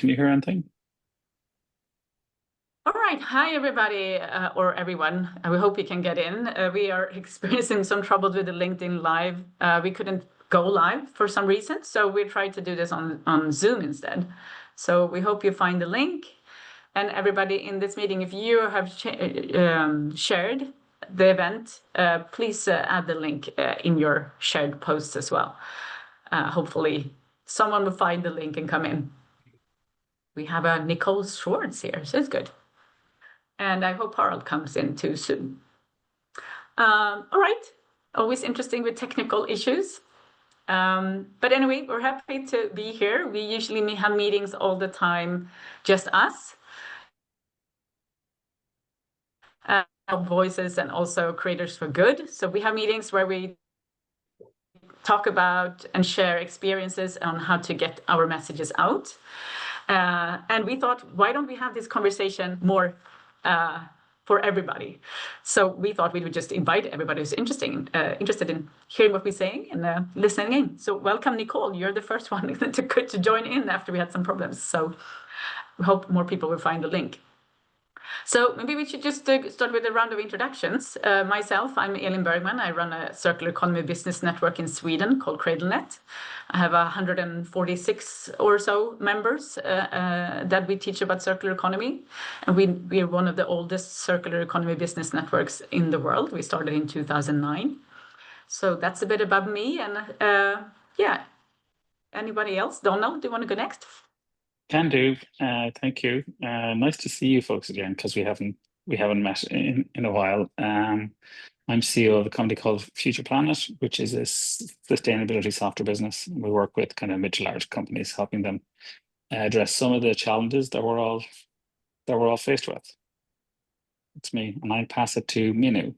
Can you hear anything? All right. Hi, everybody, or everyone. We hope you can get in. We are experiencing some trouble with the LinkedIn Live. We couldn't go live for some reason, so we tried to do this on Zoom instead. So we hope you find the link. And everybody in this meeting, if you have shared the event, please add the link in your shared posts as well. Hopefully, someone will find the link and come in. We have a Nicole Schwartz here, so it's good. And I hope Harald comes in too soon. All right, always interesting with technical issues. But anyway, we're happy to be here. We usually have meetings all the time, just us. Voices and also creators for good. So we have meetings where we talk about and share experiences on how to get our messages out. And we thought, why don't we have this conversation more for everybody? So we thought we would just invite everybody who's interested in hearing what we're saying and listening in. So welcome, Nicole. You're the first one to join in after we had some problems. So we hope more people will find the link. So maybe we should just start with a round of introductions. Myself, I'm Elin Bergman. I run a circular economy business network in Sweden called CradleNet. I have 146 or so members that we teach about circular economy. And we are one of the oldest circular economy business networks in the world. We started in 2009. So that's a bit about me. And yeah, anybody else? Donald, do you want to go next? Can do. Thank you. Nice to see you folks again because we haven't met in a while. I'm CEO of a company called Future Planet, which is a sustainability software business. We work with kind of mid to large companies, helping them address some of the challenges that we're all faced with. It's me, and I pass it to Minu.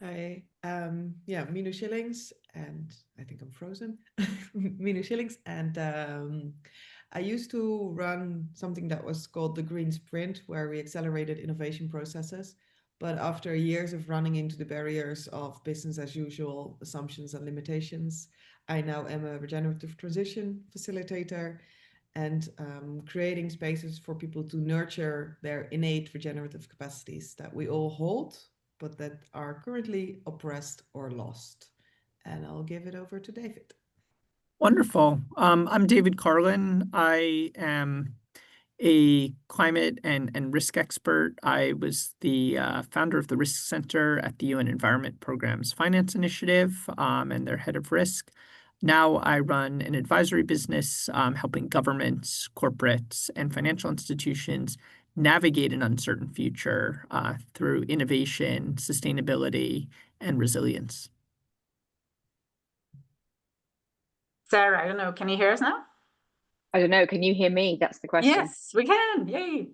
Hi, Minu Schillings, and I think I'm frozen. Minu Schillings, and I used to run something that was called the Green Sprint, where we accelerated innovation processes. But after years of running into the barriers of business as usual assumptions and limitations, I now am a regenerative transition facilitator and creating spaces for people to nurture their innate regenerative capacities that we all hold, but that are currently oppressed or lost. And I'll give it over to David. Wonderful. I'm David Carlin. I am a climate and risk expert. I was the founder of the Risk Center at the UN Environment Programme's Finance Initiative and their head of risk. Now I run an advisory business helping governments, corporates, and financial institutions navigate an uncertain future through innovation, sustainability, and resilience. Sarah, I don't know, can you hear us now? I don't know, can you hear me? That's the question. Yes, we can, yay.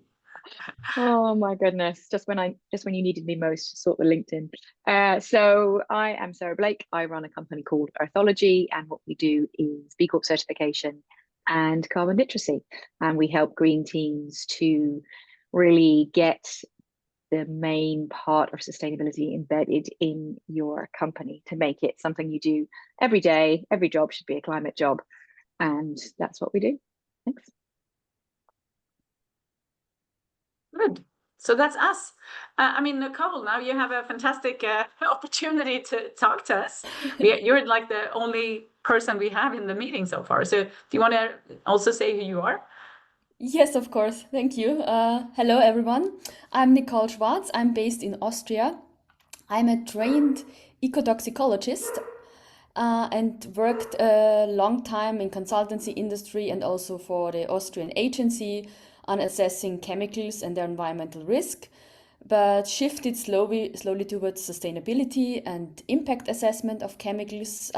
Oh my goodness, just when you needed me most to sort the LinkedIn. So I am Sarah Blake. I run a company called Earthology, and what we do is B Corp certification and carbon literacy. And we help green teams to really get the main part of sustainability embedded in your company to make it something you do every day. Every job should be a climate job. And that's what we do. Thanks. Good. So that's us. I mean, Nicole, now you have a fantastic opportunity to talk to us. You're like the only person we have in the meeting so far. So do you want to also say who you are? Yes, of course. Thank you. Hello, everyone. I'm Nicole Schwartz. I'm based in Austria. I'm a trained ecotoxicologist and worked a long time in consultancy industry and also for the Austrian agency on assessing chemicals and their environmental risk, but shifted slowly towards sustainability and impact assessment of chemicals.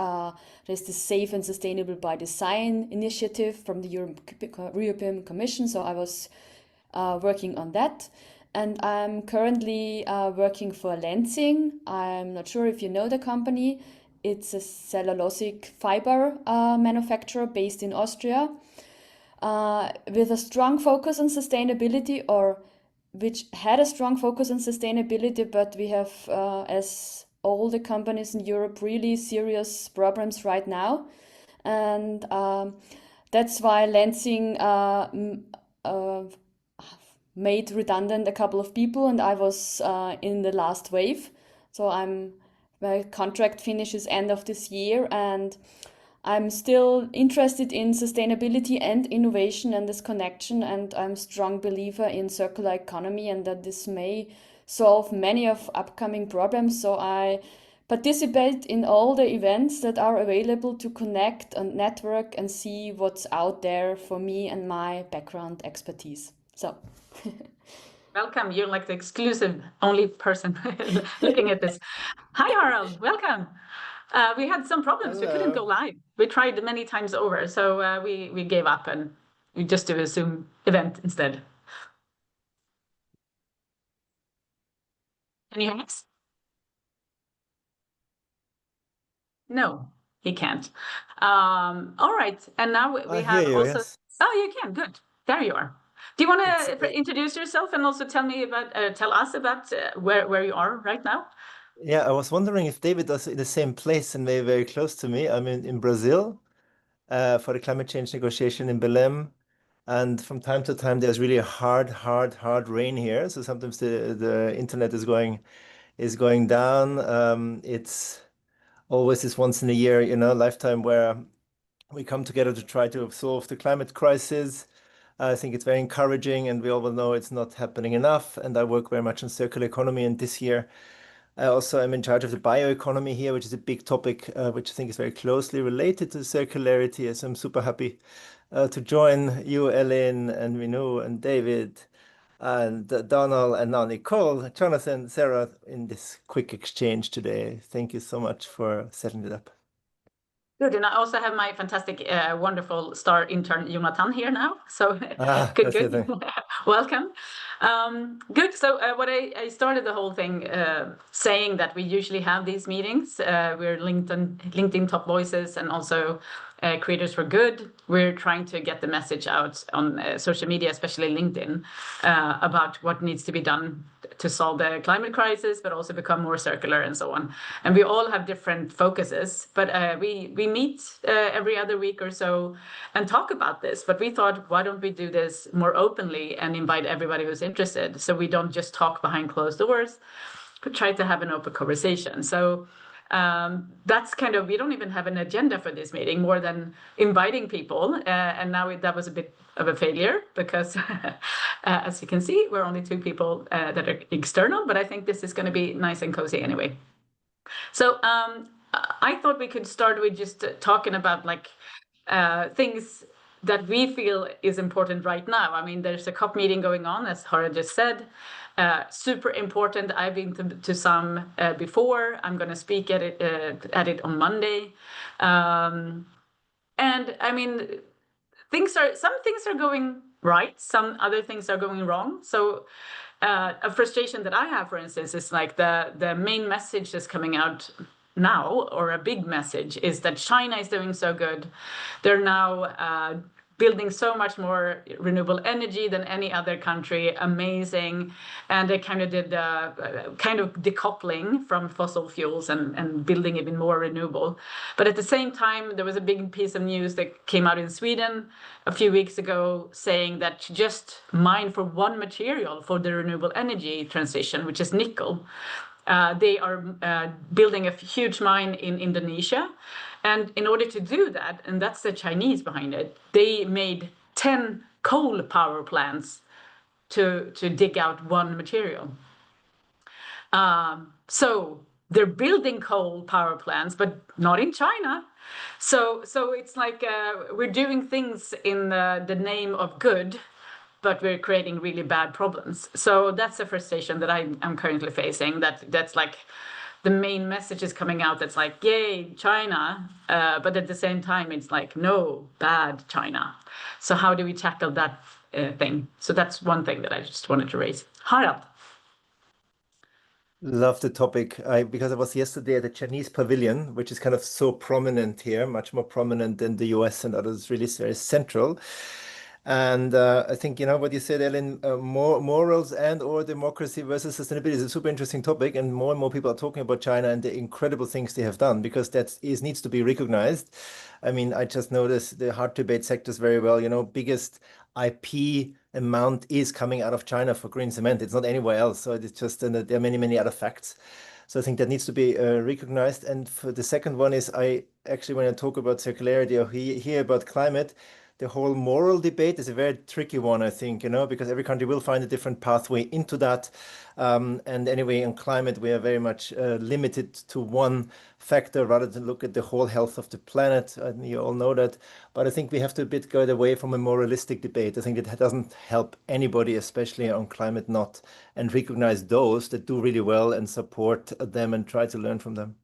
There's the Safe and Sustainable by Design initiative from the European Commission, so I was working on that. And I'm currently working for Lenzing. I'm not sure if you know the company. It's a cellulosic fiber manufacturer based in Austria with a strong focus on sustainability, or which had a strong focus on sustainability, but we have, as all the companies in Europe, really serious problems right now. And that's why Lansing made redundant a couple of people, and I was in the last wave. So my contract finishes end of this year, and I'm still interested in sustainability and innovation and this connection, and I'm a strong believer in circular economy and that this may solve many of upcoming problems. So I participate in all the events that are available to connect and network and see what's out there for me and my background expertise. So Welcome. You're like the exclusive only person looking at this. Hi, Harald. Welcome. We had some problems. We couldn't go live. We tried many times over, so we gave up and we just do a Zoom event instead. Can you hear us? No, he can't. All right. And now we have hear you, also. yes. Oh, you can. Good. There you are. Do you want to It's- introduce yourself and also tell me about, tell us about where you are right now? Yeah, I was wondering if David was in the same place and very, very close to me. I'm in Brazil for the climate change negotiation in Belém. And from time to time, there's really a hard rain here. So sometimes the internet is going down. It's always this once in a year, lifetime where we come together to try to solve the climate crisis. I think it's very encouraging, and we all know it's not happening enough. And I work very much on circular economy. And this year, I also am in charge of the bioeconomy here, which is a big topic, which I think is very closely related to circularity. So I'm super happy to join you, Ellen, and Minu, and David, and Donald, and now Nicole, Jonathan, Sarah, in this quick exchange today. Thank you so much for setting it up. Good, and I also have my fantastic, wonderful star intern, Jonathan, here now. So good, that's good. it. Welcome. Good, so what I started the whole thing saying that we usually have these meetings. We're LinkedIn Top Voices and also Creators for Good. We're trying to get the message out on social media, especially LinkedIn, about what needs to be done to solve the climate crisis, but also become more circular and so on. And we all have different focuses, but we meet every other week or so and talk about this. But we thought, why don't we do this more openly and invite everybody who's interested, so we don't just talk behind closed doors, but try to have an open conversation. So that's kind of, we don't even have an agenda for this meeting more than inviting people. And now that was a bit of a failure because as you can see, we're only 2 people that are external, but I think this is going to be nice and cozy anyway. So I thought we could start with just talking about like things that we feel is important right now. I mean, there's a COP meeting going on, as Harald just said. Super important. I've been to some before. I'm going to speak at it on Monday. And I mean, some things are going right, some other things are going wrong. So a frustration that I have, for instance, is like the main message that's coming out now, or a big message, is that China is doing so good. They're now building so much more renewable energy than any other country, amazing. And they kind of did kind of decoupling from fossil fuels and building even more renewable. But at the same time, there was a big piece of news that came out in Sweden a few weeks ago saying that to just mine for one material for the renewable energy transition, which is nickel, they are building a huge mine in Indonesia. And in order to do that, and that's the Chinese behind it, they made 10 coal power plants to dig out one material. So they're building coal power plants, but not in China. So it's like we're doing things in the name of good, but we're creating really bad problems. So that's a frustration that I'm currently facing. That's like the main message is coming out. That's like, yay, China. But at the same time, it's like, no, bad China. So how do we tackle that thing? So that's one thing that I just wanted to raise. Harald. Love the topic. Because I was yesterday at the Chinese pavilion, which is kind of so prominent here, much more prominent than the US and others, really very central. And I think, what you said, Ellen, morals and or democracy versus sustainability is a super interesting topic, and more people are talking about China and the incredible things they have done, because that needs to be recognized. I mean, I just noticed the hard to abate sectors very well. Biggest IP amount is coming out of China for green cement. It's not anywhere else. So it's just, and there are many other facts. So I think that needs to be recognized. And for the second one is, I actually, when I talk about circularity or hear about climate, the whole moral debate is a very tricky one, I think, because every country will find a different pathway into that. And anyway, in climate, we are very much limited to one factor rather than look at the whole health of the planet. And you all know that. But I think we have to a bit go away from a moralistic debate. I think it doesn't help anybody, especially on climate, not and recognize those that do really well and support them and try to learn from them.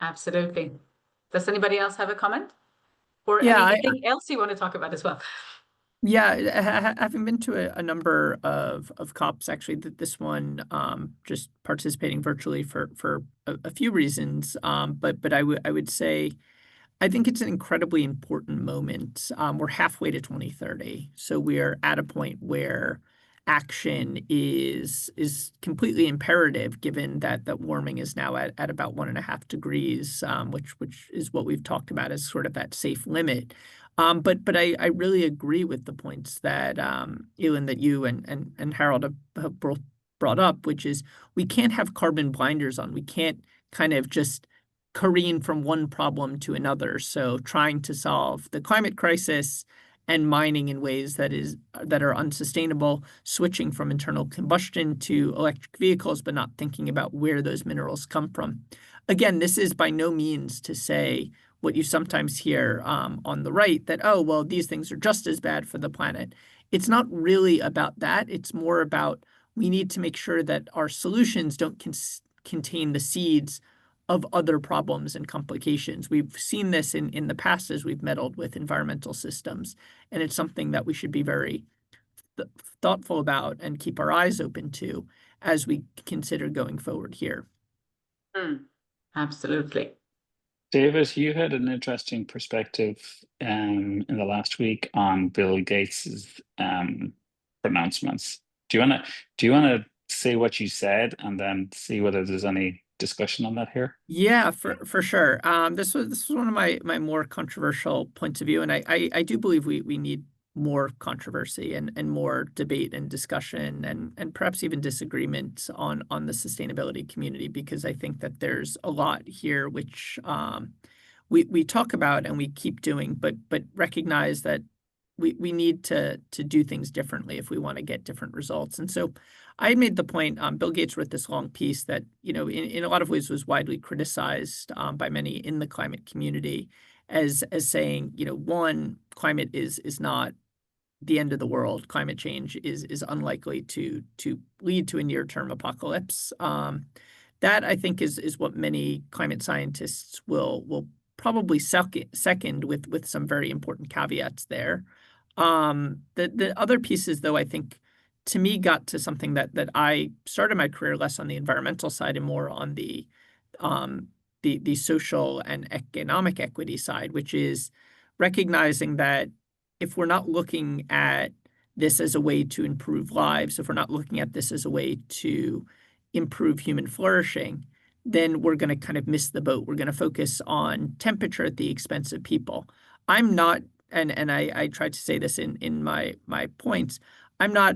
Absolutely. Does anybody else have a comment? Or Yeah, anything else you want to talk about as well? Yeah, having been to a number of COPs, actually, this one just participating virtually for a few reasons. But I would say I think it's an incredibly important moment. We're halfway to 2030, so we are at a point where action is completely imperative, given that warming is now at about 1.5 degrees, which is what we've talked about as sort of that safe limit. But I really agree with the points that Elin, that you and Harald have both brought up, which is we can't have carbon blinders on. We can't kind of just careen from one problem to another. So trying to solve the climate crisis and mining in ways that are unsustainable, switching from internal combustion to electric vehicles, but not thinking about where those minerals come from. Again, this is by no means to say what you sometimes hear on the right, that, oh, well, these things are just as bad for the planet. It's not really about that. It's more about we need to make sure that our solutions don't contain the seeds of other problems and complications. We've seen this in the past as we've meddled with environmental systems, and it's something that we should be very thoughtful about and keep our eyes open to as we consider going forward here. Absolutely. David, you had an interesting perspective in the last week on Bill Gates's pronouncements. Do you wanna say what you said and then see whether there's any discussion on that here? Yeah, for sure. This was one of my more controversial points of view, and I do believe we need more controversy and more debate and discussion and perhaps even disagreement on the sustainability community, because I think that there's a lot here which we talk about and we keep doing, but recognize that we need to do things differently if we want to get different results. And so I made the point, Bill Gates wrote this long piece that, in a lot of ways was widely criticized by many in the climate community as saying, one, climate is not the end of the world. Climate change is unlikely to lead to a near-term apocalypse. That, I think, is what many climate scientists will probably second with some very important caveats there. The other pieces, though, I think, to me, got to something that I started my career less on the environmental side and more on the social and economic equity side, which is recognizing that if we're not looking at this as a way to improve lives, if we're not looking at this as a way to improve human flourishing, then we're going to kind of miss the boat. We're going to focus on temperature at the expense of people. I'm not, and I tried to say this in my points, I'm not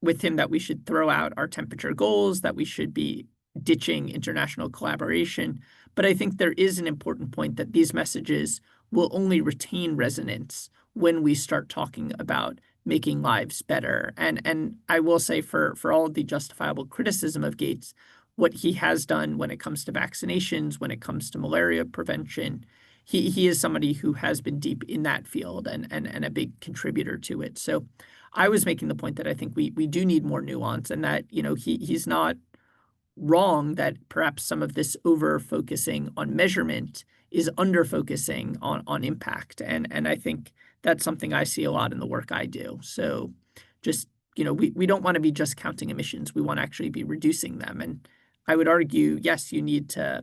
with him that we should throw out our temperature goals, that we should be ditching international collaboration. But I think there is an important point that these messages will only retain resonance when we start talking about making lives better. And I will say, for all of the justifiable criticism of Gates, what he has done when it comes to vaccinations, when it comes to malaria prevention, he is somebody who has been deep in that field and a big contributor to it. So I was making the point that I think we do need more nuance, and that he's not wrong that perhaps some of this over focusing on measurement is under focusing on impact, and I think that's something I see a lot in the work I do. So just we don't want to be just counting emissions. We want to actually be reducing them, and I would argue, yes, you need to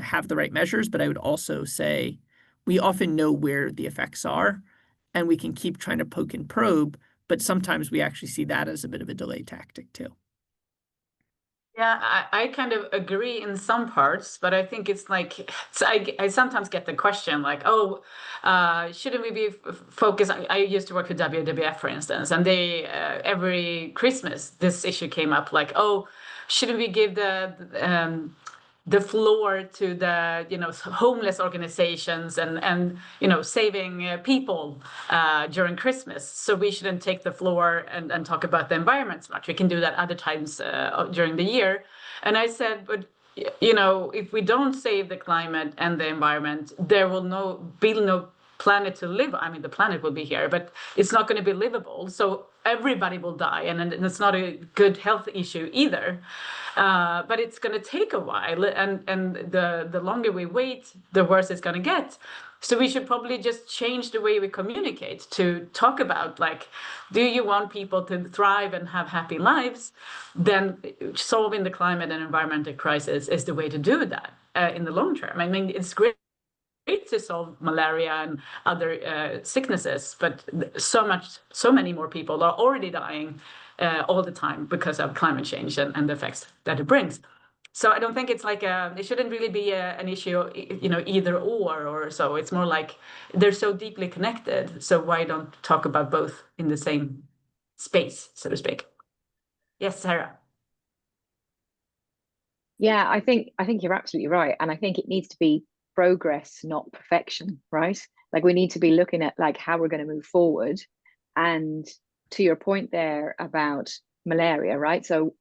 have the right measures, but I would also say we often know where the effects are, and we can keep trying to poke and probe, but sometimes we actually see that as a bit of a delay tactic too. Yeah, I kind of agree in some parts, but I think it's like, I sometimes get the question like, oh, shouldn't we be focused? I used to work for WWF, for instance, and they, every Christmas, this issue came up like, oh, shouldn't we give the floor to the, you know, homeless organizations and you know, saving people during Christmas. So we shouldn't take the floor and talk about the environment so much. We can do that other times during the year. And I said, but you know, if we don't save the climate and the environment, there will be no planet to live. I mean, the planet will be here, but it's not going to be livable. So everybody will die, and it's not a good health issue either. But it's going to take a while, and the longer we wait, the worse it's going to get. So we should probably just change the way we communicate to talk about, like, do you want people to thrive and have happy lives? Then solving the climate and environmental crisis is the way to do that in the long term. I mean, it's great to solve malaria and other sicknesses, but so many more people are already dying all the time because of climate change and the effects that it brings. So I don't think it's like it shouldn't really be an issue, you know, either or so. It's more like they're so deeply connected. So why don't talk about both in the same space, so to speak? Yes, Sarah. Yeah, I think you're absolutely right, and I think it needs to be progress, not perfection, right? Like we need to be looking at like how we're going to move forward. And to your point there about malaria, right? So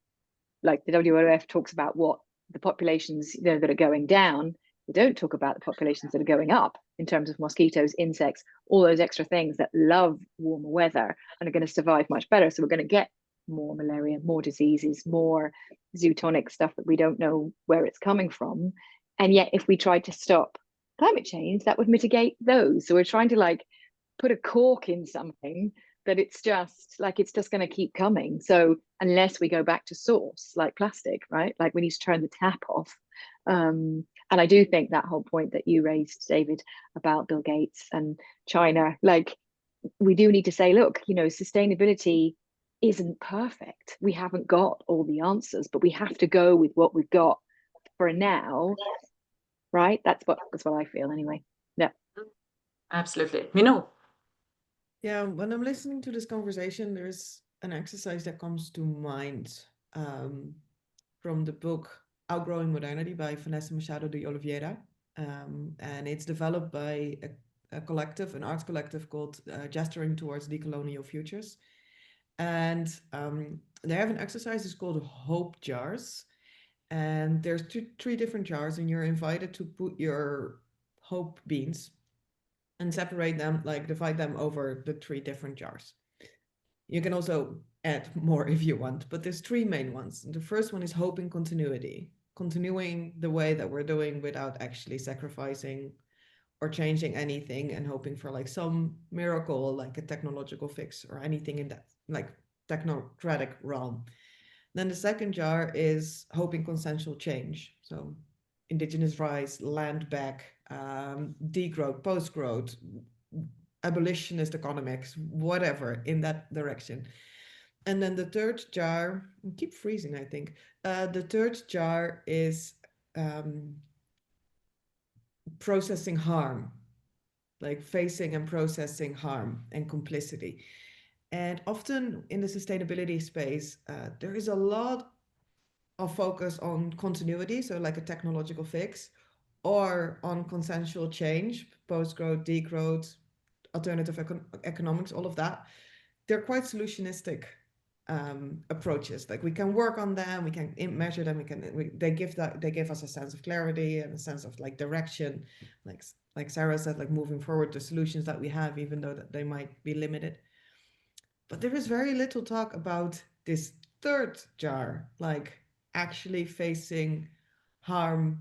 like the WWF talks about what the populations, you know, that are going down. We don't talk about the populations that are going up in terms of mosquitoes, insects, all those extra things that love warmer weather and are going to survive much better. So we're going to get more malaria, more diseases, more zootonic stuff that we don't know where it's coming from. And yet, if we tried to stop climate change, that would mitigate those. So we're trying to like put a cork in something that it's just going to keep coming. So unless we go back to source, like plastic, right? Like we need to turn the tap off. And I do think that whole point that you raised, David, about Bill Gates and China, like we do need to say, look, you know, sustainability isn't perfect. We haven't got all the answers, but we have to go with what we've got for now, right? That's what I feel anyway. Yeah, Absolutely. We know. Yeah, when I'm listening to this conversation, there's an exercise that comes to mind from the book Outgrowing Modernity by Vanessa Machado de Oliveira. And it's developed by a collective, an arts collective called Gesturing Towards Decolonial Futures. And they have an exercise, it's called Hope Jars. And there's three different jars, and you're invited to put your hope beans and separate them, like divide them over the three different jars. You can also add more if you want, but there's three main ones. The first one is hope and continuity, continuing the way that we're doing without actually sacrificing or changing anything and hoping for like some miracle, like a technological fix or anything in that like technocratic realm. Then the second jar is hoping consensual change. So indigenous rights, land back, degrowth, post-growth, abolitionist economics, whatever in that direction. And then the third jar, I keep freezing, I think. The third jar is processing harm, like facing and processing harm and complicity. And often in the sustainability space, there is a lot of focus on continuity, so like a technological fix, or on consensual change, post-growth, degrowth, alternative economics, all of that. They're quite solutionistic approaches. Like we can work on them, we can measure them, they give us a sense of clarity and a sense of like direction, like Sarah said, like moving forward the solutions that we have, even though that they might be limited. But there is very little talk about this third jar, like actually facing harm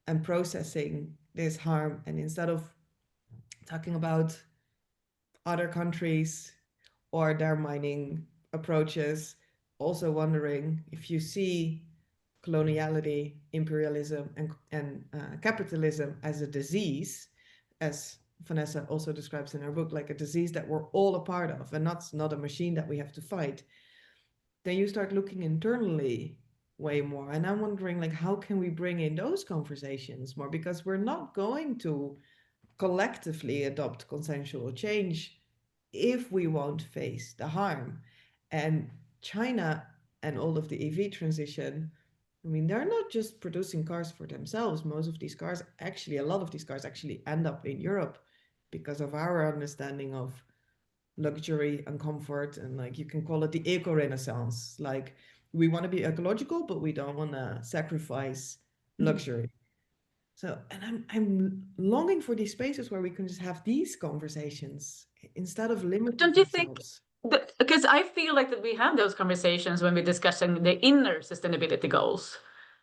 and processing this harm. And instead of talking about other countries or their mining approaches, also wondering if you see coloniality, imperialism, and capitalism as a disease, as Vanessa also describes in her book, like a disease that we're all a part of, and not a machine that we have to fight, then you start looking internally way more. And I'm wondering, like, how can we bring in those conversations more? Because we're not going to collectively adopt consensual change if we won't face the harm. And China and all of the EV transition, I mean, they're not just producing cars for themselves. Most of these cars, actually, a lot of these cars actually end up in Europe because of our understanding of luxury and comfort. And like, you can call it the eco-renaissance. Like, we want to be ecological, but we don't want to sacrifice luxury. So, and I'm longing for these spaces where we can just have these conversations instead of limiting Don't you think? ourselves. Because I feel like that we have those conversations when we're discussing the inner sustainability goals.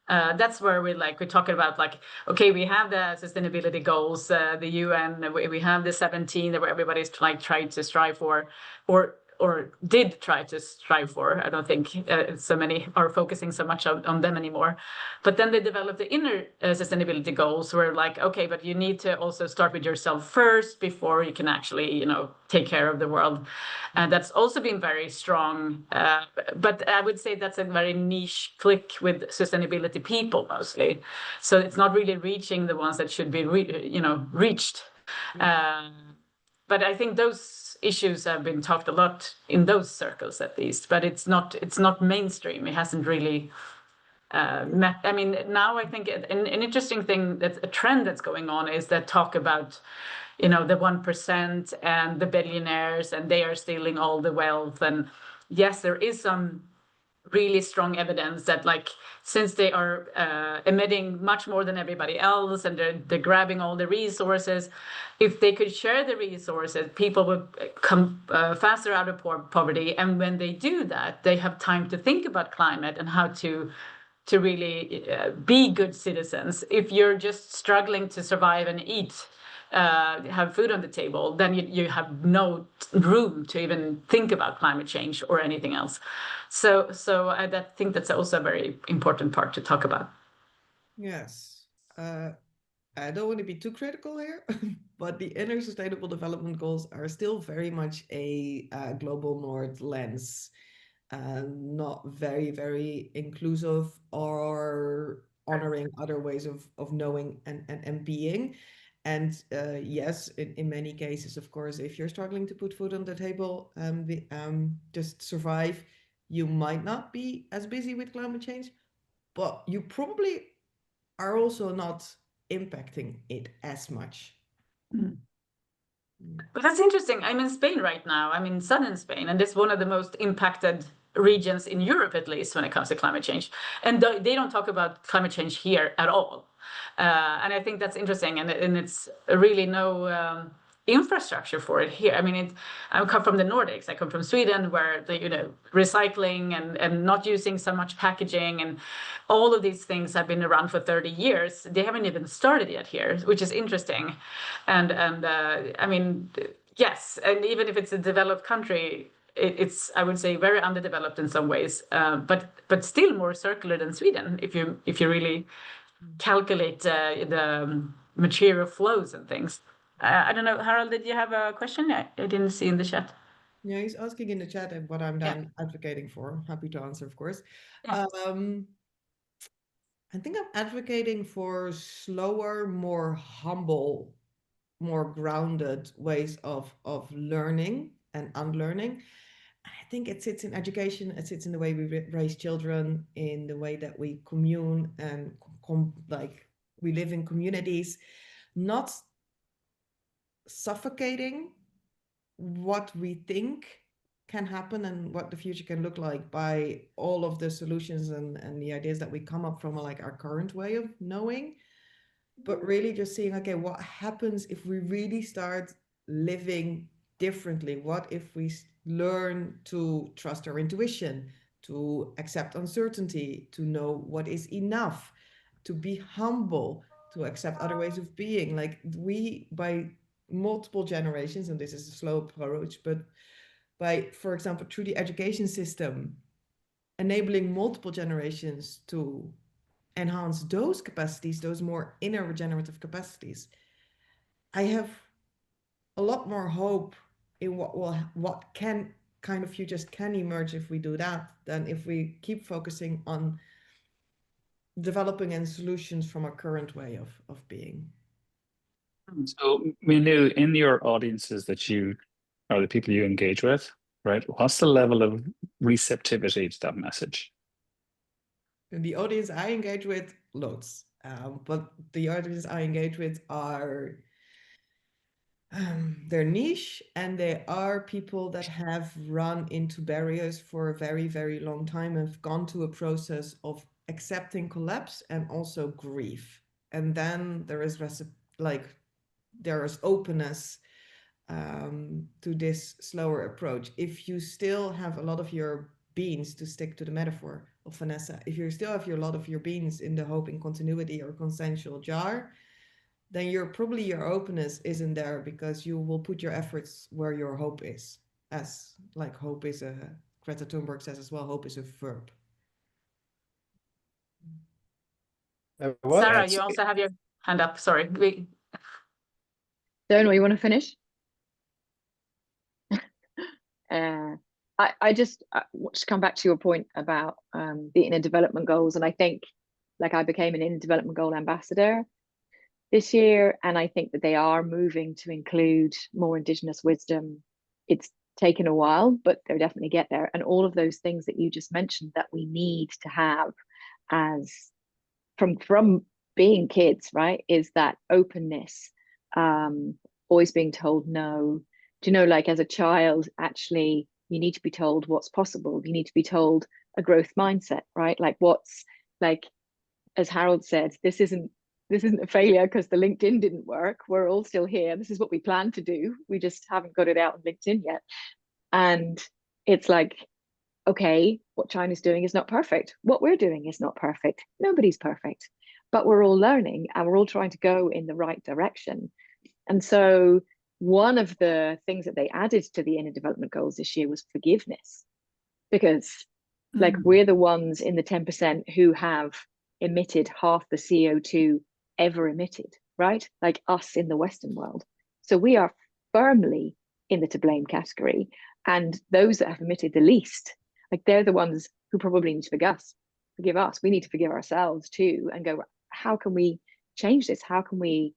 That's where we're talking about, like, okay, we have the sustainability goals, the UN, we have the 17 that everybody's like trying to strive for, or did try to strive for. I don't think so many are focusing so much on them anymore. But then they developed the inner sustainability goals, where like, okay, but you need to also start with yourself first before you can actually, take care of the world. And that's also been very strong. But I would say that's a very niche clique with sustainability people mostly. So it's not really reaching the ones that should be, reached. But I think those issues have been talked a lot in those circles, at least. But it's not mainstream. It hasn't really met. I mean, now I think an interesting thing, that's a trend that's going on, is that talk about, the 1% and the billionaires, and they are stealing all the wealth. And yes, there is some really strong evidence that, like, since they are emitting much more than everybody else, and they're grabbing all the resources, if they could share the resources, people would come faster out of poverty. And when they do that, they have time to think about climate and how to really be good citizens. If you're just struggling to survive and eat, have food on the table, then you have no room to even think about climate change or anything else. So I think that's also a very important part to talk about. Yes. I don't want to be too critical here, but the inner sustainable development goals are still very much a global north lens, not very, very inclusive or honoring other ways of knowing and being. And yes, in many cases, of course, if you're struggling to put food on the table, just survive, you might not be as busy with climate change, but you probably are also not impacting it as much. But that's interesting. I'm in Spain right now. I'm in southern Spain, and it's one of the most impacted regions in Europe, at least when it comes to climate change. And they don't talk about climate change here at all. And I think that's interesting. And it's really no infrastructure for it here. I mean, I come from the Nordics. I come from Sweden, where the recycling and not using so much packaging and all of these things have been around for 30 years. They haven't even started yet here, which is interesting. And I mean, yes, and even if it's a developed country, it's, I would say, very underdeveloped in some ways, but still more circular than Sweden if you really calculate the material flows and things. I don't know, Harald, did you have a question? I didn't see in the chat. Yeah, he's asking in the chat what I'm then advocating for. I'm happy to answer, of course. Yeah. I think I'm advocating for slower, more humble, more grounded ways of learning and unlearning. I think it sits in education. It sits in the way we raise children, in the way that we commune and like we live in communities, not suffocating what we think can happen and what the future can look like by all of the solutions and the ideas that we come up from, like our current way of knowing, but really just seeing, okay, what happens if we really start living differently? What if we learn to trust our intuition, to accept uncertainty, to know what is enough, to be humble, to accept other ways of being? Like, we, by multiple generations, and this is a slow approach, but by, for example, through the education system, enabling multiple generations to enhance those capacities, those more inner regenerative capacities, I have a lot more hope in what can kind of futures can emerge if we do that than if we keep focusing on developing and solutions from our current way of being. So, Minu, in your audiences that you, or the people you engage with, right, what's the level of receptivity to that message? And the audience I engage with, loads. But the audience I engage with are they're niche, and they are people that have run into barriers for a very, very long time and have gone to a process of accepting collapse and also grief. And then there is there is openness to this slower approach. If you still have a lot of your beans, to stick to the metaphor of Vanessa, if you still have a lot of your beans in the hope in continuity or consensual jar, then your openness isn't there, because you will put your efforts where your hope is. As like hope is Greta Thunberg says as well, hope is a verb. What? Sarah, you also have your hand up. Sorry. Donal, you want to finish? I just want to come back to your point about the inner development goals. And I think, like, I became an inner development goal ambassador this year, and I think that they are moving to include more Indigenous wisdom. It's taken a while, but they'll definitely get there. And all of those things that you just mentioned that we need to have as from being kids, right, is that openness, always being told no. Do you know, like, as a child, actually, you need to be told what's possible. You need to be told a growth mindset, right? Like, what's, like, as Harald said, this isn't a failure because the LinkedIn didn't work. We're all still here. This is what we plan to do. We just haven't got it out on LinkedIn yet. And it's like, okay, what China's doing is not perfect. What we're doing is not perfect. Nobody's perfect, but we're all learning and we're all trying to go in the right direction. And so one of the things that they added to the inner development goals this year was forgiveness, because like, we're the ones in the 10% who have emitted half the CO2 ever emitted, right? Like us in the Western world. So we are firmly in the to blame category. And those that have emitted the least, like, they're the ones who probably need to forgive us. We need to forgive ourselves too, and go, how can we change this? How can we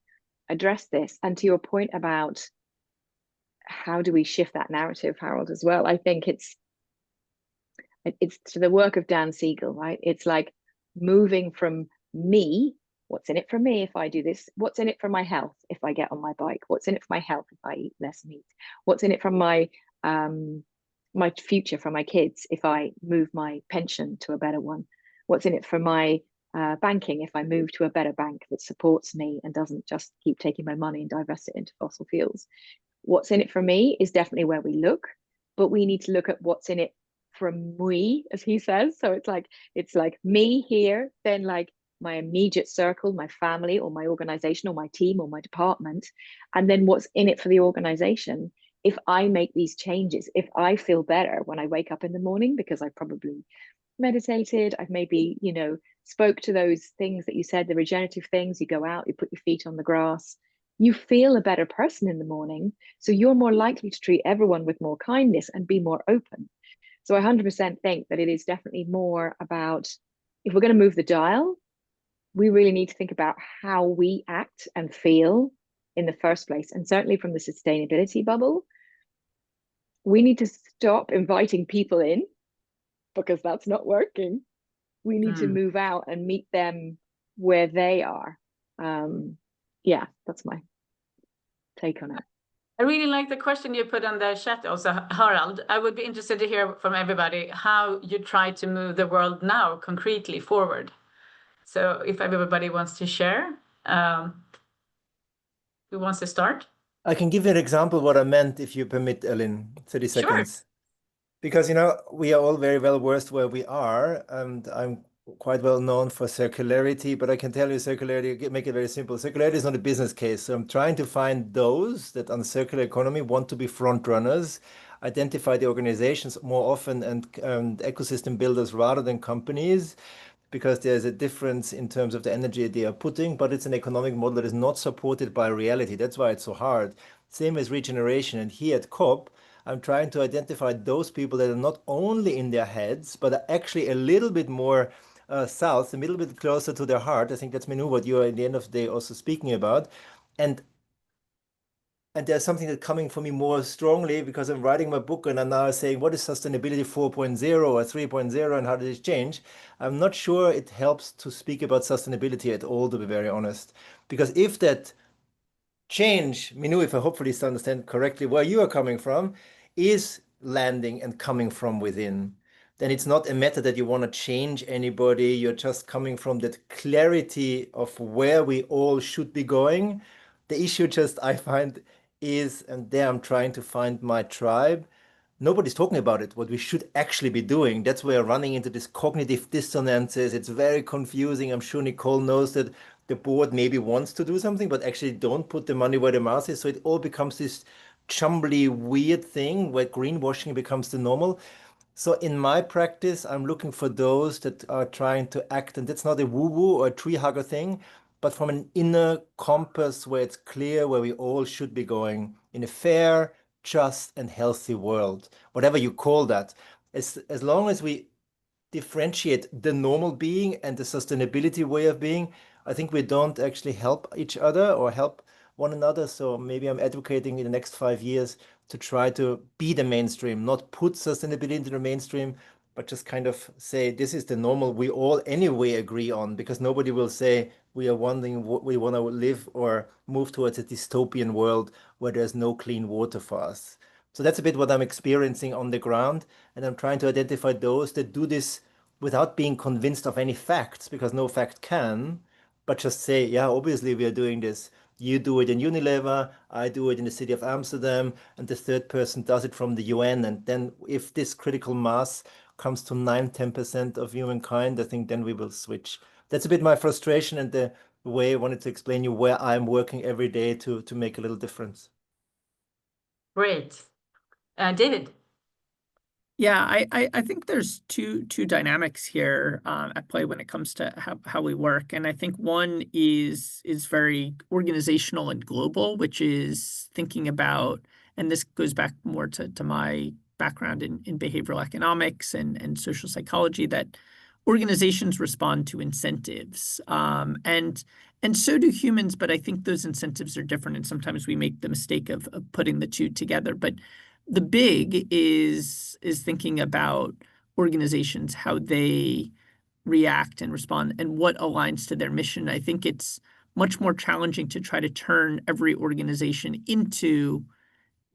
address this? And to your point about how do we shift that narrative, Harald, as well, I think it's to the work of Dan Siegel, right? It's like moving from me, what's in it for me if I do this? What's in it for my health if I get on my bike? What's in it for my health if I eat less meat? What's in it for my future, for my kids, if I move my pension to a better one? What's in it for my banking if I move to a better bank that supports me and doesn't just keep taking my money and divest it into fossil fuels? What's in it for me is definitely where we look, but we need to look at what's in it from me, as he says. So it's like me here, then like my immediate circle, my family or my organization or my team or my department, and then what's in it for the organization. If I make these changes, if I feel better when I wake up in the morning because I probably meditated, I've maybe, spoke to those things that you said, the regenerative things, you go out, you put your feet on the grass, you feel a better person in the morning. So you're more likely to treat everyone with more kindness and be more open. So I 100% think that it is definitely more about, if we're going to move the dial, we really need to think about how we act and feel in the first place. And certainly from the sustainability bubble, we need to stop inviting people in because that's not working. We need to move out and meet them where they are. Yeah, that's my take on it. I really like the question you put on the chat also, Harald. I would be interested to hear from everybody how you try to move the world now concretely forward. So if everybody wants to share, who wants to start? I can give you an example of what I meant, if you permit, Ellen, 30 seconds. Sure. Because, we are all very well versed where we are, and I'm quite well known for circularity, but I can tell you circularity, make it very simple. Circularity is not a business case. So I'm trying to find those that on the circular economy want to be front runners, identify the organizations more often and ecosystem builders rather than companies, because there's a difference in terms of the energy they are putting, but it's an economic model that is not supported by reality. That's why it's so hard. Same as regeneration. And here at COP, I'm trying to identify those people that are not only in their heads, but are actually a little bit more south, a little bit closer to their heart. I think that's, Minu, what you are at the end of the day also speaking about. And there's something that's coming for me more strongly because I'm writing my book and I'm now saying, what is sustainability 4.0 or 3.0 and how does it change? I'm not sure it helps to speak about sustainability at all, to be very honest. Because if that change, Minu, if I hopefully understand correctly where you are coming from, is landing and coming from within, then it's not a matter that you want to change anybody. You're just coming from that clarity of where we all should be going. The issue just I find is, and there I'm trying to find my tribe. Nobody's talking about it, what we should actually be doing. That's where running into this cognitive dissonances. It's very confusing. I'm sure Nicole knows that the board maybe wants to do something, but actually don't put the money where the mouth is. So it all becomes this chumbly, weird thing where greenwashing becomes the normal. So in my practice, I'm looking for those that are trying to act, and that's not a woo-woo or a tree hugger thing, but from an inner compass where it's clear where we all should be going in a fair, just, and healthy world, whatever you call that. As long as we differentiate the normal being and the sustainability way of being, I think we don't actually help each other or help one another. So maybe I'm advocating in the next 5 years to try to be the mainstream, not put sustainability into the mainstream, but just kind of say this is the normal we all anyway agree on, because nobody will say we are wondering what we want to live or move towards a dystopian world where there's no clean water for us. So that's a bit what I'm experiencing on the ground. And I'm trying to identify those that do this without being convinced of any facts, because no fact can, but just say, yeah, obviously we are doing this. You do it in Unilever, I do it in the city of Amsterdam, and the third person does it from the UN. And then if this critical mass comes to 9-10% of humankind, I think then we will switch. That's a bit my frustration and the way I wanted to explain you where I'm working every day to make a little difference. Great. David. Yeah, I think there's two dynamics here at play when it comes to how we work. And I think one is very organizational and global, which is thinking about, and this goes back more to my background in behavioral economics and social psychology, that organizations respond to incentives. And so do humans, but I think those incentives are different. And sometimes we make the mistake of putting the two together. But the big is thinking about organizations, how they react and respond, and what aligns to their mission. I think it's much more challenging to try to turn every organization into,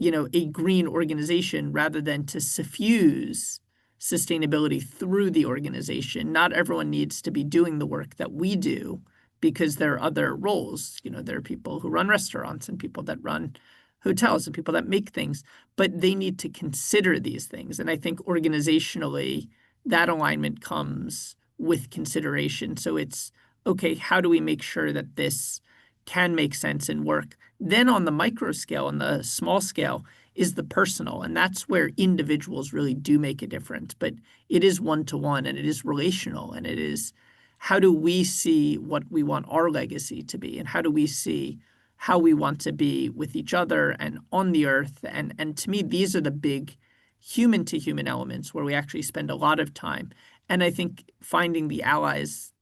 a green organization rather than to suffuse sustainability through the organization. Not everyone needs to be doing the work that we do because there are other roles. There are people who run restaurants and people that run hotels and people that make things, but they need to consider these things. And I think organizationally, that alignment comes with consideration. So it's, okay, how do we make sure that this can make sense and work? Then on the micro scale and the small scale is the personal. And that's where individuals really do make a difference. But it is one-to-one and it is relational. And it is, how do we see what we want our legacy to be? And how do we see how we want to be with each other and on the earth? And to me, these are the big human to human elements where we actually spend a lot of time. And I think finding the allies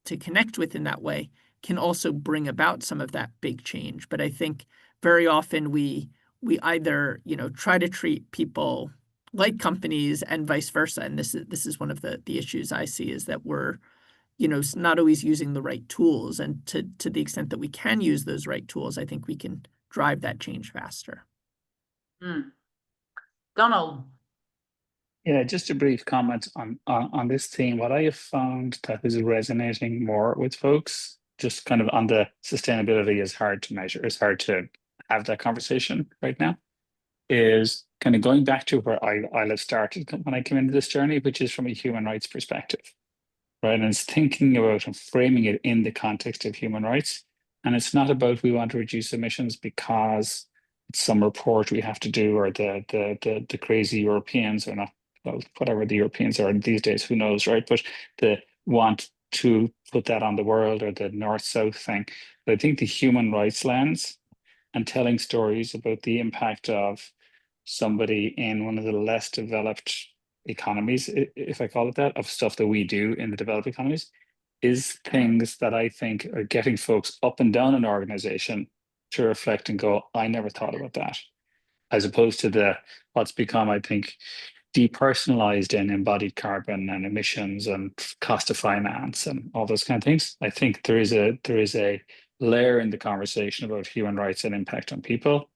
to connect with in that way can also bring about some of that big change. But I think very often we either, try to treat people like companies and vice versa. And this is one of the issues I see, is that we're not always using the right tools. And to the extent that we can use those right tools, I think we can drive that change faster. Donald. Yeah, just a brief comment on this theme. What I have found that is resonating more with folks, just kind of on the sustainability, is hard to measure. It's hard to have that conversation right now, is kind of going back to where I have started when I came into this journey, which is from a human rights perspective, right? And it's thinking about and framing it in the context of human rights. And it's not about we want to reduce emissions because it's some report we have to do, or the crazy Europeans, or not, well, whatever the Europeans are these days, who knows, right? But the want to put that on the world or the north-south thing. But I think the human rights lens and telling stories about the impact of somebody in one of the less developed economies, if I call it that, of stuff that we do in the developed economies, is things that I think are getting folks up and down an organization to reflect and go, I never thought about that. As opposed to what's become, I think, depersonalized in embodied carbon and emissions and cost of finance and all those kind of things. I think there is a layer in the conversation about human rights and impact on people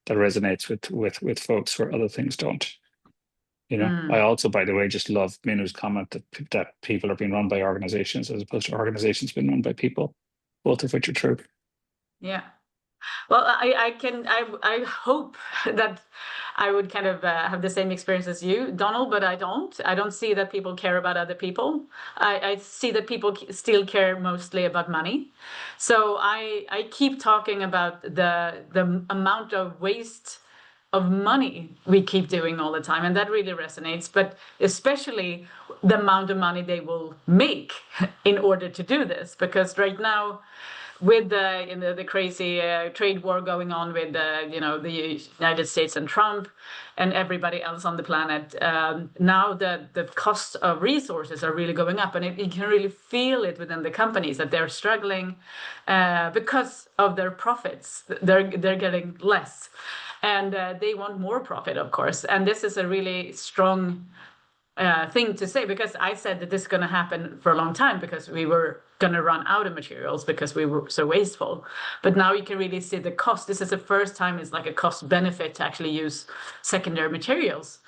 that resonates with folks where other things don't. You know, I also, by the way, just love Minu's comment that people are being run by organizations as opposed to organizations being run by people, both of which are true. Yeah. Well, I hope that I would kind of have the same experience as you, Donald, but I don't. I don't see that people care about other people. I see that people still care mostly about money. So I keep talking about the amount of waste of money we keep doing all the time, and that really resonates, but especially the amount of money they will make in order to do this, because right now, with the crazy trade war going on with the United States and Trump and everybody else on the planet, now the cost of resources are really going up, and you can really feel it within the companies that they're struggling because of their profits. They're getting less, and they want more profit, of course. And this is a really strong thing to say, because I said that this is going to happen for a long time because we were going to run out of materials because we were so wasteful. But now you can really see the cost. This is the first time it's like a cost benefit to actually use secondary materials,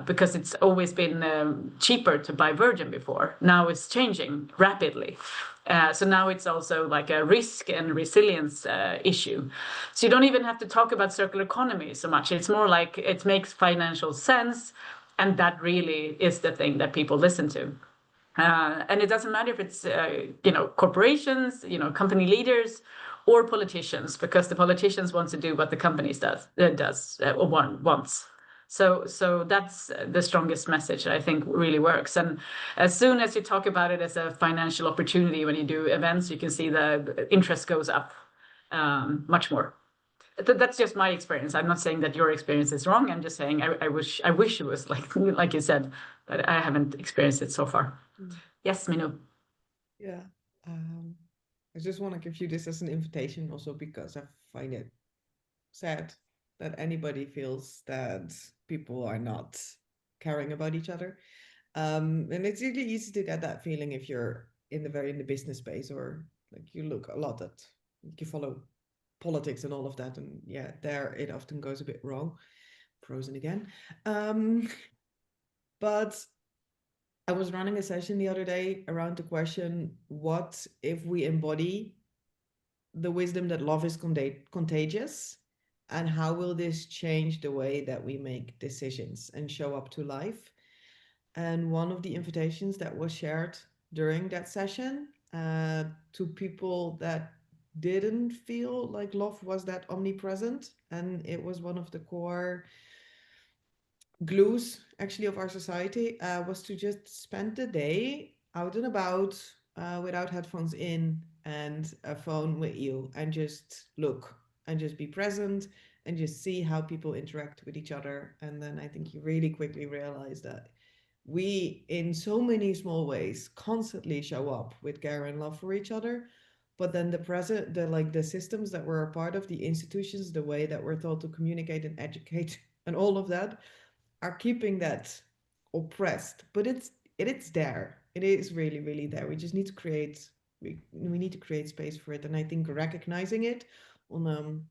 because it's always been cheaper to buy virgin before. Now it's changing rapidly. So now it's also like a risk and resilience issue. So you don't even have to talk about circular economy so much. It's more like it makes financial sense. And that really is the thing that people listen to. And it doesn't matter if it's, corporations, company leaders, or politicians, because the politicians want to do what the companies wants. So that's the strongest message that I think really works. And as soon as you talk about it as a financial opportunity, when you do events, you can see the interest goes up much more. That's just my experience. I'm not saying that your experience is wrong. I'm just saying I wish it was like you said, but I haven't experienced it so far. Yes, Minu. Yeah. I just want to give you this as an invitation also, because I find it sad that anybody feels that people are not caring about each other. And it's really easy to get that feeling if you're in the business space, or like you look a lot at, you follow politics and all of that, and yeah, there it often goes a bit wrong. Frozen again. But I was running a session the other day around the question, what if we embody the wisdom that love is contagious, and how will this change the way that we make decisions and show up to life? And one of the invitations that was shared during that session to people that didn't feel like love was that omnipresent, and it was one of the core glues actually of our society, was to just spend the day out and about without headphones in and a phone with you, and just look and just be present and just see how people interact with each other. And then I think you really quickly realize that we, in so many small ways, constantly show up with care and love for each other. But then the systems that we're a part of, the institutions, the way that we're taught to communicate and educate and all of that, are keeping that oppressed. But it's there. It is really, really there. We just need to create, we need to create space for it. And I think recognizing it on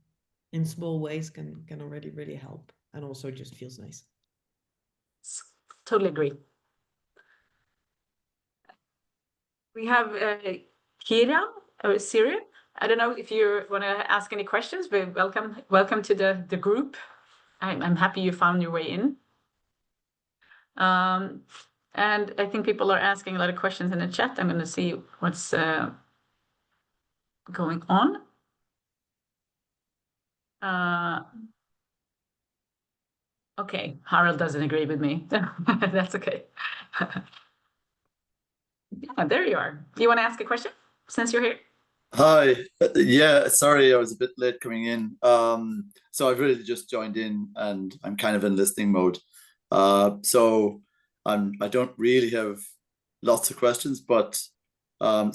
in small ways can already really help, and also just feels nice. Totally agree. We have Kira or Syria. I don't know if you want to ask any questions, but welcome to the group. I'm happy you found your way in. And I think people are asking a lot of questions in the chat. I'm going to see what's going on. Okay, Harald doesn't agree with me. That's okay. Yeah, there you are. Do you want to ask a question since you're here? Hi. Yeah, sorry, I was a bit late coming in. So I've really just joined in and I'm kind of in listening mode. So I don't really have lots of questions, but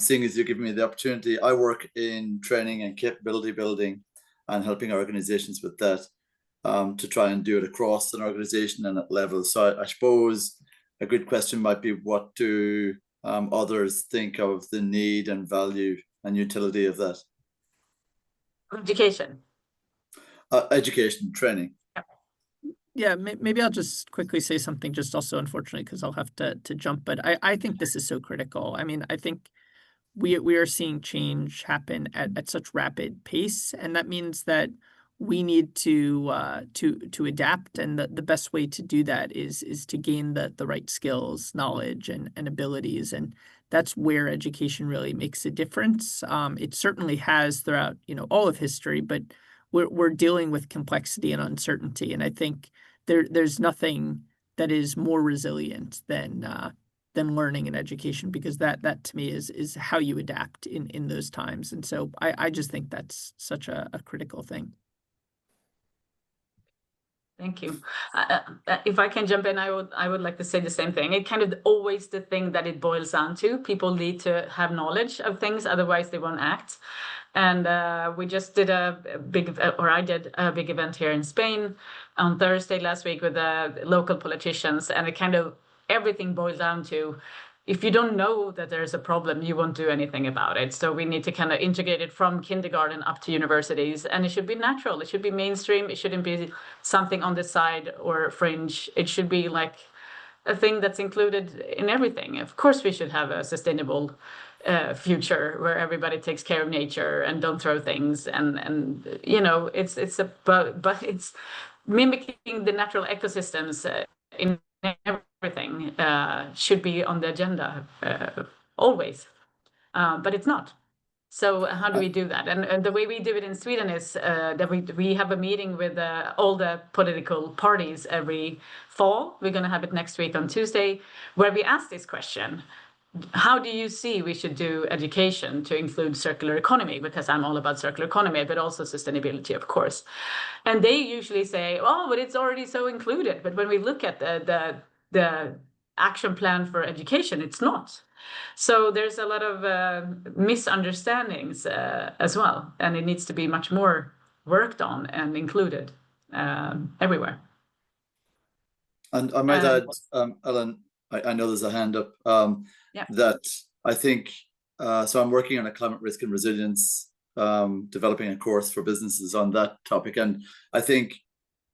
seeing as you're giving me the opportunity, I work in training and capability building and helping organizations with that, to try and do it across an organization and at levels. So I suppose a good question might be, what do others think of the need and value and utility of that? Education. Education, training. Yeah, maybe I'll just quickly say something, just also unfortunately, because I'll have to jump, but I think this is so critical. I mean, I think we are seeing change happen at such rapid pace, and that means that we need to adapt, and the best way to do that is to gain the right skills, knowledge, and abilities, and that's where education really makes a difference. It certainly has throughout all of history, but we're dealing with complexity and uncertainty, and I think there's nothing that is more resilient than learning and education, because that to me is how you adapt in those times. And so I just think that's such a critical thing. Thank you. If I can jump in, I would like to say the same thing. It kind of always the thing that it boils down to. People need to have knowledge of things, otherwise they won't act. And we just did I did a big event here in Spain on Thursday last week with local politicians, and it kind of everything boils down to, if you don't know that there's a problem, you won't do anything about it. So we need to kind of integrate it from kindergarten up to universities, and it should be natural. It should be mainstream. It shouldn't be something on the side or fringe. It should be like a thing that's included in everything. Of course, we should have a sustainable future where everybody takes care of nature and don't throw things. And but it's mimicking the natural ecosystems in everything should be on the agenda always, but it's not. So how do we do that? And the way we do it in Sweden is that we have a meeting with all the political parties every fall. We're going to have it next week on Tuesday, where we ask this question: how do you see we should do education to include circular economy? Because I'm all about circular economy, but also sustainability, of course. And they usually say, oh, but it's already so included. But when we look at the action plan for education, it's not. So there's a lot of misunderstandings as well. And it needs to be much more worked on and included everywhere. And I might add, Ellen, I know there's a hand up, that I think, so I'm working on a climate risk and resilience, developing a course for businesses on that topic. And I think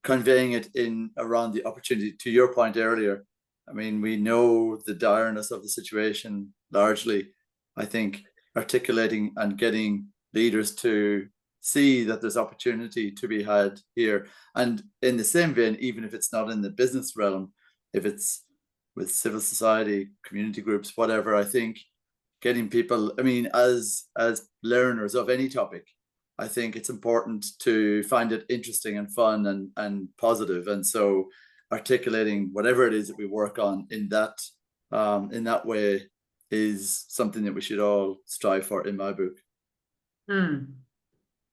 conveying it in around the opportunity, to your point earlier, I mean, we know the direness of the situation largely. I think articulating and getting leaders to see that there's opportunity to be had here. And in the same vein, even if it's not in the business realm, if it's with civil society, community groups, whatever, I think getting people, I mean, as learners of any topic, I think it's important to find it interesting and fun and positive. And so articulating whatever it is that we work on in that way is something that we should all strive for, in my book.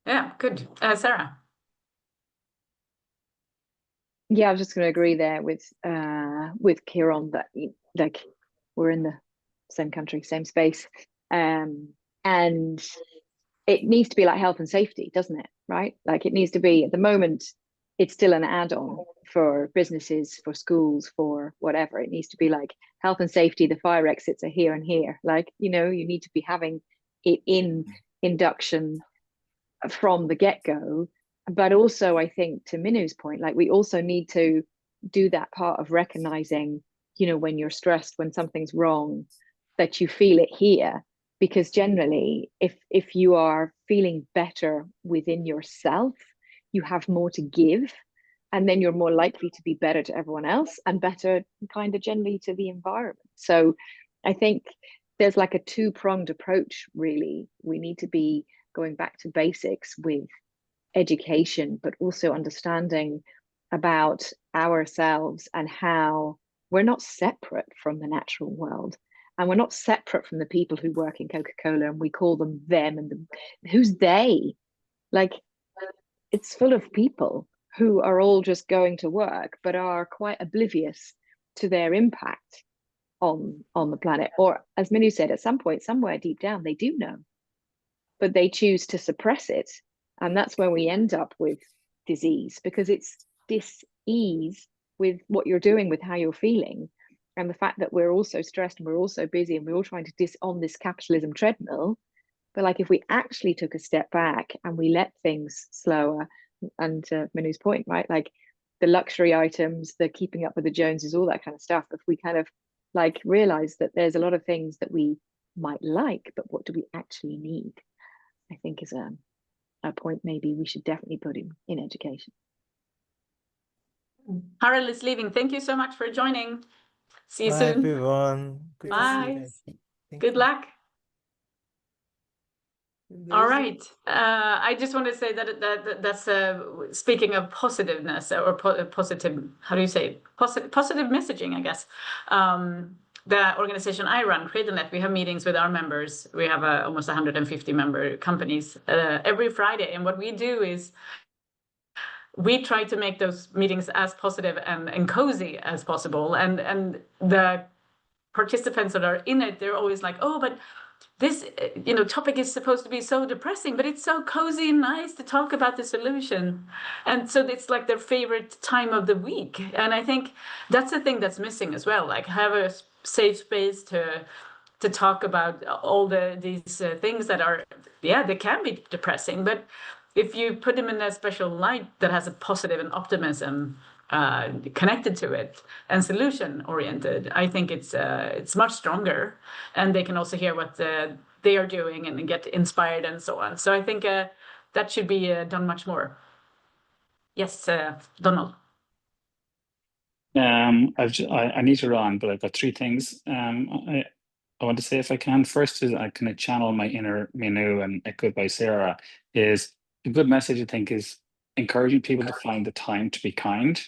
Yeah, good. Sarah. Yeah, I'm just going to agree there with Kieran that like we're in the same country, same space, and it needs to be like health and safety, doesn't it? Right? Like it needs to be, at the moment, it's still an add-on for businesses, for schools, for whatever. It needs to be like health and safety, the fire exits are here and here. Like, you need to be having it in induction from the get-go. But also, I think, to Minu's point, like we also need to do that part of recognizing, when you're stressed, when something's wrong, that you feel it here. Because generally, if you are feeling better within yourself, you have more to give, and then you're more likely to be better to everyone else and better kind of generally to the environment. So I think there's like a two-pronged approach, really. We need to be going back to basics with education, but also understanding about ourselves and how we're not separate from the natural world. And we're not separate from the people who work in Coca-Cola, and we call them them, and who's they? Like, it's full of people who are all just going to work, but are quite oblivious to their impact on the planet. Or as Minu said, at some point, somewhere deep down, they do know, but they choose to suppress it. And that's where we end up with disease, because it's dis-ease with what you're doing, with how you're feeling. And the fact that we're all so stressed and we're all so busy and we're all trying to on this capitalism treadmill. But like, if we actually took a step back and we let things slower, and to Minu's point, right, like the luxury items, the keeping up with the Joneses, all that kind of stuff, if we kind of like realize that there's a lot of things that we might like, but what do we actually need, I think is a point maybe we should definitely put in education. Harald is leaving. Thank you so much for joining. See you Bye, soon. everyone. Good to see you Bye. guys. Thank Good you. luck. All There's right. I just want to say that's speaking of positiveness or positive, how do you say, positive messaging, I guess. The organization I run, Friedl, we have meetings with our members. We have almost 150 member companies every Friday. And what we do is we try to make those meetings as positive and cozy as possible. And the participants that are in it, they're always like, oh, but this topic is supposed to be so depressing, but it's so cozy and nice to talk about the solution. And so it's like their favorite time of the week. And I think that's the thing that's missing as well, like have a safe space to talk about all these things that are, they can be depressing, but if you put them in a special light that has a positive and optimism connected to it and solution oriented, I think it's much stronger, and they can also hear what they are doing and get inspired and so on. So I think that should be done much more. Yes, Donald. I need to run, but I've got three things I want to say, if I can. First is I kind of channel my inner Minu and echoed by Sarah, is a good message, I think, is encouraging people to find the time to be kind,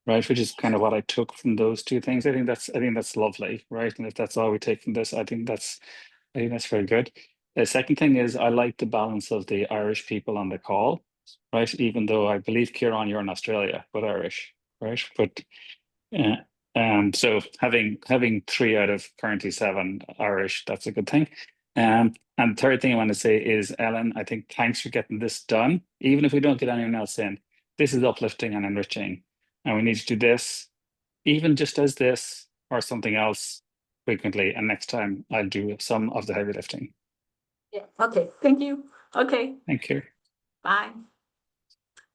right? Which is kind of what I took from those two things. I think that's lovely, right? And if that's all we take from this, I think that's very good. The second thing is I like the balance of the Irish people on the call, right? Even though I believe, Kieran, you're in Australia, but Irish, right? But so having 3 out of currently 7 Irish, that's a good thing. And the third thing I want to say is, Ellen, I think thanks for getting this done. Even if we don't get anyone else in, this is uplifting and enriching. And we need to do this, even just as this or something else frequently. And next time I'll do some of the heavy lifting. Yeah. Okay. Thank you. Okay. Thank you. Bye.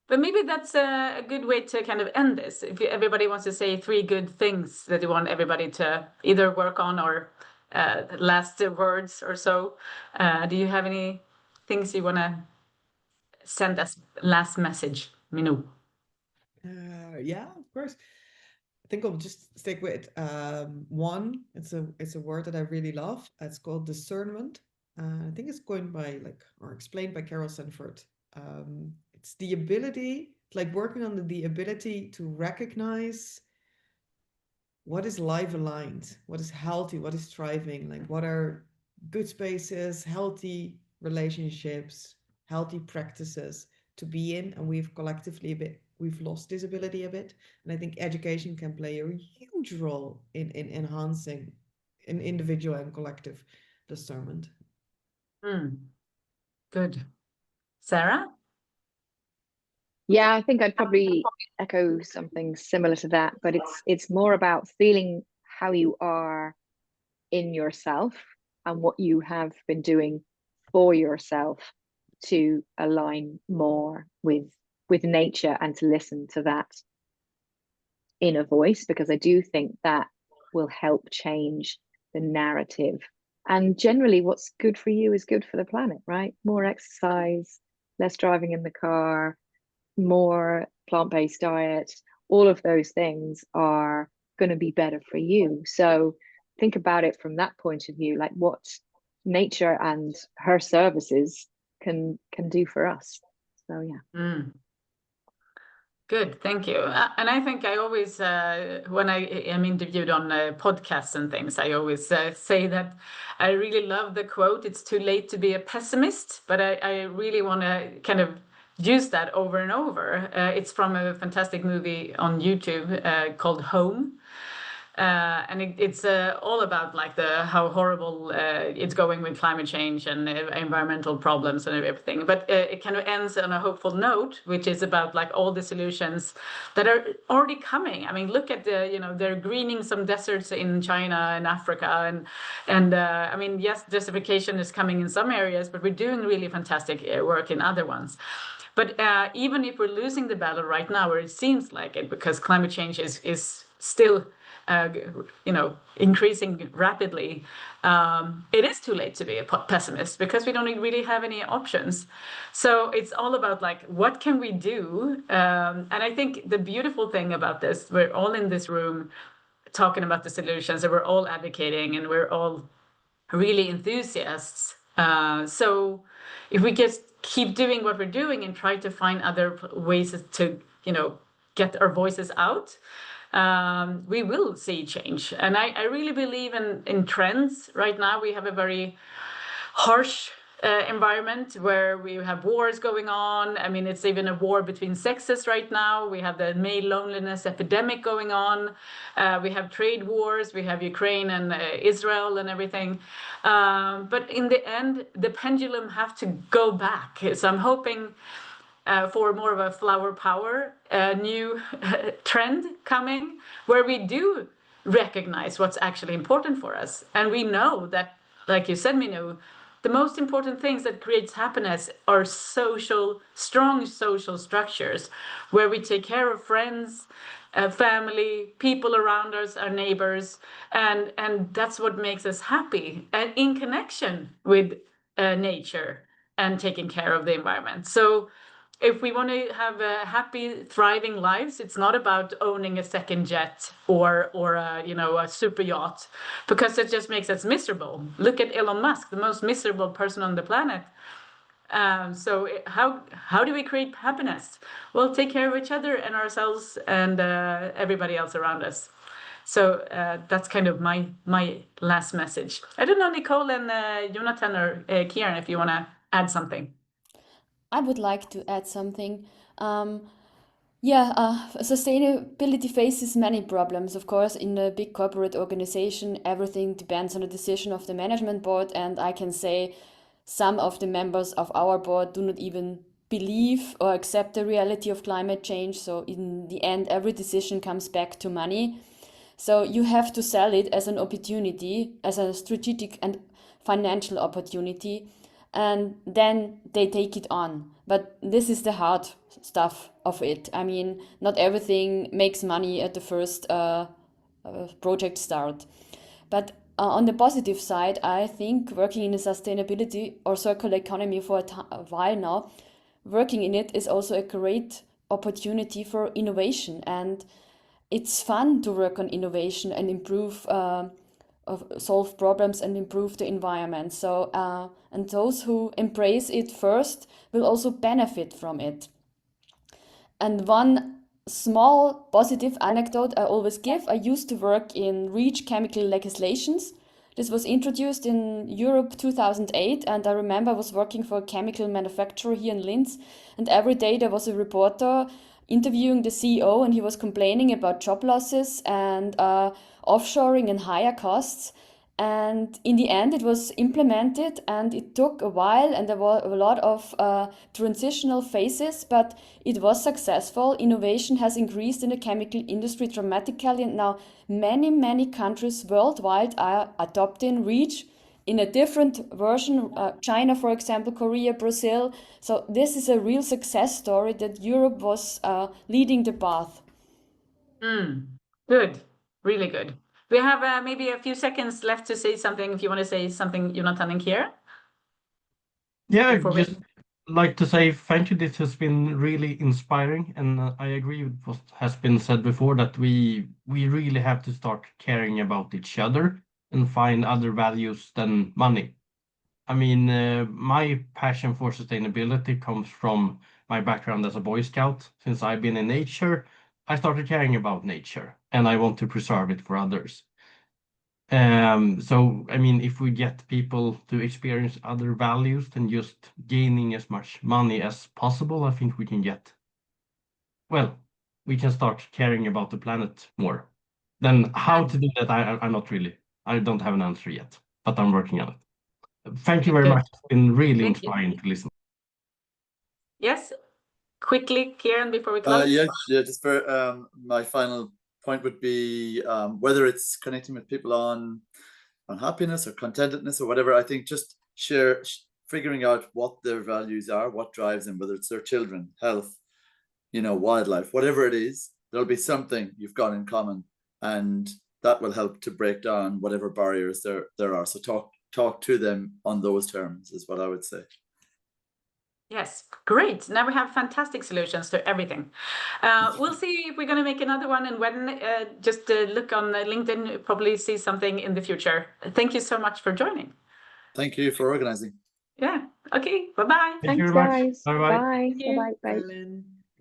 But maybe that's a good way to kind of end this. If everybody wants to say 3 good things that you want everybody to either work on or last words or so. Do you have any things you want to send as last message, Minu? Yeah, of course. I think I'll just stick with one. It's a word that I really love. It's called discernment. I think it's coined by or explained by Carol Sanford. It's the ability, like working on the ability to recognize what is life aligned, what is healthy, what is thriving, like what are good spaces, healthy relationships, healthy practices to be in. And we've collectively we've lost this ability a bit. And I think education can play a huge role in enhancing an individual and collective discernment. Good. Sarah? Yeah, I think I'd probably echo something similar to that, but it's more about feeling how you are in yourself and what you have been doing for yourself to align more with nature and to listen to that inner voice, because I do think that will help change the narrative. And generally what's good for you is good for the planet, right? More exercise, less driving in the car, more plant-based diet, all of those things are going to be better for you. So think about it from that point of view, like what nature and her services can do for us. So yeah. Good, thank you. And I think I always, when I am interviewed on podcasts and things, I always say that I really love the quote, "It's too late to be a pessimist," but I really want to kind of use that over and over. It's from a fantastic movie on YouTube called Home. And it's all about like how horrible it's going with climate change and environmental problems and everything. But it kind of ends on a hopeful note, which is about like all the solutions that are already coming. I mean, look at they're greening some deserts in China and Africa, and I mean, yes, desertification is coming in some areas, but we're doing really fantastic work in other ones. But even if we're losing the battle right now, or it seems like it, because climate change is still increasing rapidly, it is too late to be a pessimist because we don't really have any options. So it's all about like, what can we do? And I think the beautiful thing about this, we're all in this room talking about the solutions, and we're all advocating, and we're all really enthusiasts. So if we just keep doing what we're doing and try to find other ways to, get our voices out, we will see change. And I really believe in trends. Right now, we have a very harsh environment where we have wars going on. I mean, it's even a war between sexes right now. We have the male loneliness epidemic going on. We have trade wars. We have Ukraine and Israel and everything. But in the end, the pendulum have to go back. So I'm hoping for more of a flower power, new trend coming, where we do recognize what's actually important for us. And we know that, like you said, Minu, the most important things that creates happiness are strong social structures, where we take care of friends, family, people around us, our neighbors, and that's what makes us happy, and in connection with nature and taking care of the environment. So if we want to have happy, thriving lives, it's not about owning a second jet or a super yacht, because it just makes us miserable. Look at Elon Musk, the most miserable person on the planet. So how do we create happiness? Well, take care of each other and ourselves and everybody else around us. So that's kind of my last message. I don't know, Nicole and Jonathan or Kieran, if you want to add something. I would like to add something. Sustainability faces many problems. Of course, in a big corporate organization, everything depends on the decision of the management board. And I can say some of the members of our board do not even believe or accept the reality of climate change. So in the end, every decision comes back to money. So you have to sell it as an opportunity, as a strategic and financial opportunity, and then they take it on. But this is the hard stuff of it. I mean, not everything makes money at the first project start. But on the positive side, I think working in a sustainability or circular economy for a while now, working in it is also a great opportunity for innovation. And it's fun to work on innovation and improve solve problems and improve the environment. So, and those who embrace it first will also benefit from it. And one small positive anecdote I always give, I used to work in REACH chemical legislations. This was introduced in Europe 2008, and I remember I was working for a chemical manufacturer here in Linz, and every day there was a reporter interviewing the CEO, and he was complaining about job losses and offshoring and higher costs. And in the end, it was implemented, and it took a while, and there were a lot of transitional phases, but it was successful. Innovation has increased in the chemical industry dramatically, and now many countries worldwide are adopting REACH in a different version. China, for example, Korea, Brazil. So this is a real success story that Europe was leading the path. Good, really good. We have maybe a few seconds left to say something. If you want to say something, Jonathan and Kieran. Yeah, I'd just like to say thank you. This has been really inspiring, and I agree with what has been said before, that we really have to start caring about each other and find other values than money. I mean, my passion for sustainability comes from my background as a Boy Scout. Since I've been in nature, I started caring about nature, and I want to preserve it for others. So, I mean, if we get people to experience other values than just gaining as much money as possible, I think we can we can start caring about the planet more. Then how to do that, I don't have an answer yet, but I'm working on it. Thank you very much. It's been really inspiring to listen. Yes, quickly, Kieran, before we close. Yeah, just for my final point would be whether it's connecting with people on happiness or contentedness or whatever. I think just figuring out what their values are, what drives them, whether it's their children, health, wildlife, whatever it is, there'll be something you've got in common, and that will help to break down whatever barriers there are. So talk to them on those terms is what I would say. Yes, great. Now we have fantastic solutions to everything. We'll see if we're going to make another one, and when just look on LinkedIn, probably see something in the future. Thank you so much for joining. Thank you for organizing. Yeah. Okay. Bye-bye. Thank you Thanks, very much. guys. Bye-bye. Bye. Thank you. Bye. Bye. Berlin.